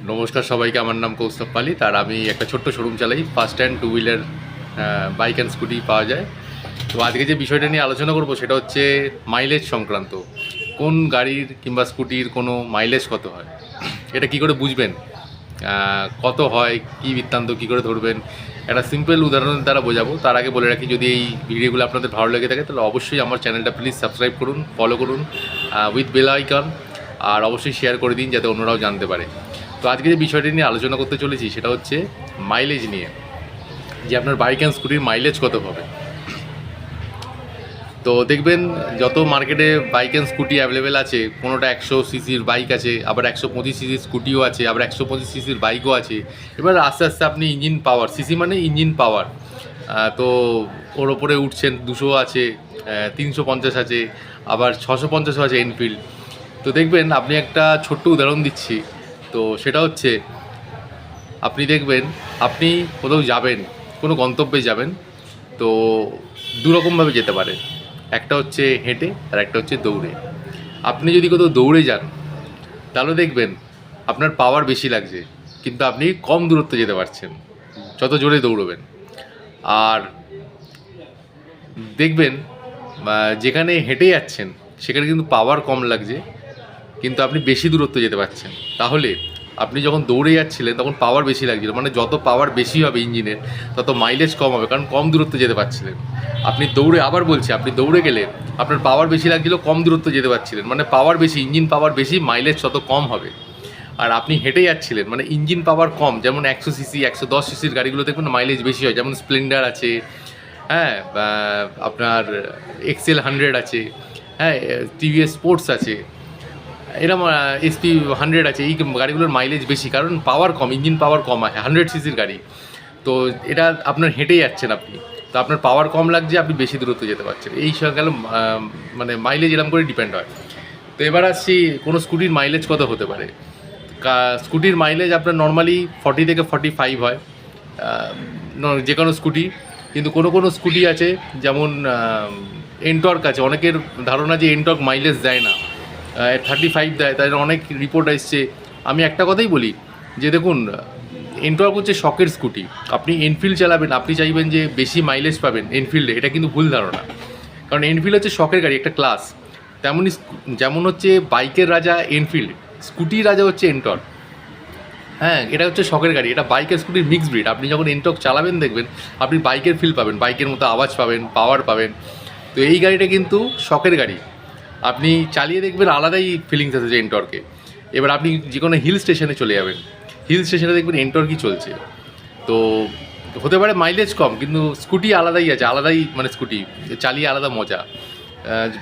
নমস্কার সবাইকে, আমার নাম কৌস্তব পালিত আর আমি একটা ছোট্ট শোরুম চালাই। First hand to wheeler bike and scooty পাওয়া যায়। তো আজকে যে বিষয়টা নিয়ে আলোচনা করব সেটা হচ্ছে মাইলেজ সংক্রান্ত। কোন গাড়ির কিংবা স্কুটির কোনো মাইলেজ কত হয়, এটা কি করে বুঝবেন, কত হয়, কি বৃত্তান্ত, কী করে ধরবেন, একটা সিম্পল উদাহরণের দ্বারা বোঝাবো। তার আগে বলে রাখি, যদি এই ভিডিওগুলো আপনাদের ভালো লেগে থাকে তাহলে অবশ্যই আমার চ্যানেলটা প্লিজ সাবস্ক্রাইব করুন, ফলো করুন উইথ বেল আইকন, আর অবশ্যই শেয়ার করে দিন যাতে অন্যরাও জানতে পারে। তো আজকে যে বিষয়টি নিয়ে আলোচনা করতে চলেছি সেটা হচ্ছে মাইলেজ নিয়ে, যে আপনার বাইক অ্যান্ড স্কুটির মাইলেজ কত হবে। তো দেখবেন যত মার্কেটে বাইক অ্যান্ড স্কুটি অ্যাভেলেবেল আছে, কোনোটা 100 সিসির বাইক আছে, আবার 125 সিসির স্কুটিও আছে, আবার 125 সিসির বাইকও আছে। এবার আস্তে আস্তে আপনি ইঞ্জিন পাওয়ার, সিসি মানে ইঞ্জিন পাওয়ার, তো ওর ওপরে উঠছেন। 200 আছে, 350 আছে, আবার 650 আছে এনফিল্ড। তো দেখবেন, আপনি একটা ছোট্ট উদাহরণ দিচ্ছি, তো সেটা হচ্ছে আপনি দেখবেন আপনি কোথাও যাবেন, কোনো গন্তব্যে যাবেন, তো দুরকমভাবে যেতে পারে। একটা হচ্ছে হেঁটে আর একটা হচ্ছে দৌড়ে। আপনি যদি কোথাও দৌড়ে যান তাহলে দেখবেন আপনার পাওয়ার বেশি লাগছে, কিন্তু আপনি কম দূরত্ব যেতে পারছেন যত জোরে দৌড়বেন। আর দেখবেন যেখানে হেঁটে যাচ্ছেন সেখানে কিন্তু পাওয়ার কম লাগছে, কিন্তু আপনি বেশি দূরত্ব যেতে পারছেন। তাহলে আপনি যখন দৌড়ে যাচ্ছিলেন তখন পাওয়ার বেশি লাগছিল, মানে যত পাওয়ার বেশি হবে ইঞ্জিনের তত মাইলেজ কম হবে, কারণ কম দূরত্ব যেতে পারছিলেন। আপনি দৌড়ে, আবার বলছি, আপনি দৌড়ে গেলে আপনার পাওয়ার বেশি লাগছিল, কম দূরত্ব যেতে পারছিলেন, মানে পাওয়ার বেশি, ইঞ্জিন পাওয়ার বেশি, মাইলেজ তত কম হবে। আর আপনি হেঁটে যাচ্ছিলেন, মানে ইঞ্জিন পাওয়ার কম, যেমন 100 সিসি 110 সিসির গাড়িগুলো দেখবেন মাইলেজ বেশি হয়, যেমন স্প্লেন্ডার আছে, হ্যাঁ, আপনার এক্সেল 100 আছে, হ্যাঁ, টিভিএস স্পোর্টস আছে, এরকম এসপি 100 আছে। এই গাড়িগুলোর মাইলেজ বেশি, কারণ পাওয়ার কম, ইঞ্জিন পাওয়ার কম হয়, 100 সিসির গাড়ি। তো এটা আপনার হেঁটে যাচ্ছেন আপনি, তো আপনার পাওয়ার কম লাগছে, আপনি বেশি দূরত্ব যেতে পারছেন। এই সব গেল মানে মাইলেজ এরকম করে ডিপেন্ড হয়। তো এবার আসছি কোনো স্কুটির মাইলেজ কত হতে পারে। স্কুটির মাইলেজ আপনার নর্মালি 40 থেকে 45 হয়, যে কোনো স্কুটি। কিন্তু কোনো কোনো স্কুটি আছে, যেমন এনটর্ক আছে, অনেকের ধারণা যে এনটর্ক মাইলেজ দেয় না, 35 দেয়, তাদের অনেক রিপোর্ট এসছে। আমি একটা কথাই বলি যে দেখুন, এনটর্ক হচ্ছে শখের স্কুটি। আপনি এনফিল্ড চালাবেন, আপনি চাইবেন যে বেশি মাইলেজ পাবেন এনফিল্ডে, এটা কিন্তু ভুল ধারণা। কারণ এনফিল্ড হচ্ছে শখের গাড়ি, একটা ক্লাস। তেমনই যেমন হচ্ছে বাইকের রাজা এনফিল্ড, স্কুটির রাজা হচ্ছে এনটর্ক। হ্যাঁ, এটা হচ্ছে শখের গাড়ি, এটা বাইকের স্কুটির মিক্স ব্রিড। আপনি যখন এনটর্ক চালাবেন দেখবেন আপনি বাইকের ফিল পাবেন, বাইকের মতো আওয়াজ পাবেন, পাওয়ার পাবেন। তো এই গাড়িটা কিন্তু শখের গাড়ি, আপনি চালিয়ে দেখবেন আলাদাই ফিলিংস আছে যে এনটর্কে। এবার আপনি যে কোনো হিল স্টেশনে চলে যাবেন, হিল স্টেশনে দেখবেন এনটর্কই চলছে। তো হতে পারে মাইলেজ কম, কিন্তু স্কুটি আলাদাই আছে, আলাদাই, মানে স্কুটি চালিয়ে আলাদা মজা,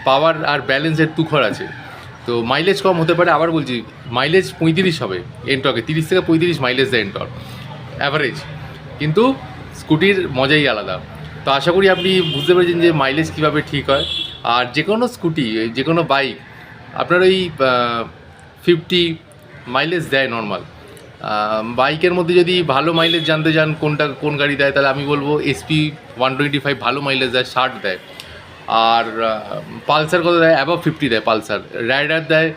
পাওয়ার আর ব্যালেন্সের তুখর আছে। তো মাইলেজ কম হতে পারে, আবার বলছি মাইলেজ 35 হবে এনটর্কে, 30 থেকে 35 মাইলেজ দেয় এনটর্ক অ্যাভারেজ, কিন্তু স্কুটির মজাই আলাদা। তো আশা করি আপনি বুঝতে পেরেছেন যে মাইলেজ কীভাবে ঠিক হয়। আর যে কোনো স্কুটি, যে কোনো বাইক আপনার ওই 50 মাইলেজ দেয় নর্মাল। বাইকের মধ্যে যদি ভালো মাইলেজ জানতে চান কোনটা কোন গাড়ি দেয়, তাহলে আমি বলবো এসপি 125 ভালো মাইলেজ দেয়, 60 দেয়। আর পালসার কত দেয়, অ্যাবাভ 50 দেয় পালসার। রাইডার দেয়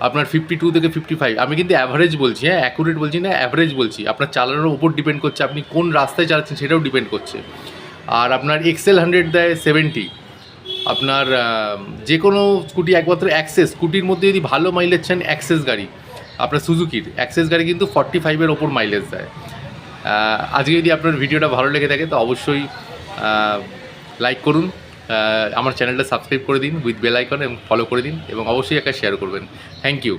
আপনার 52 থেকে 55। আমি কিন্তু অ্যাভারেজ বলছি, হ্যাঁ, অ্যাকুরেট বলছি না, অ্যাভারেজ বলছি। আপনার চালানোর উপর ডিপেন্ড করছে, আপনি কোন রাস্তায় চালাচ্ছেন সেটাও ডিপেন্ড করছে। আর আপনার এক্সেল 100 দেয় 70। আপনার যে কোনো স্কুটি, একমাত্র অ্যাক্সেস স্কুটির মধ্যে যদি ভালো মাইলেজ চান, অ্যাক্সেস গাড়ি, আপনার সুজুকির অ্যাক্সেস গাড়ি কিন্তু 45-এর ওপর মাইলেজ দেয়। আজকে যদি আপনার ভিডিওটা ভালো লেগে থাকে তো অবশ্যই লাইক করুন, আমার চ্যানেলটা সাবস্ক্রাইব করে দিন উইথ বেল আইকন, এবং ফলো করে দিন, এবং অবশ্যই একটা শেয়ার করবেন। Thank you.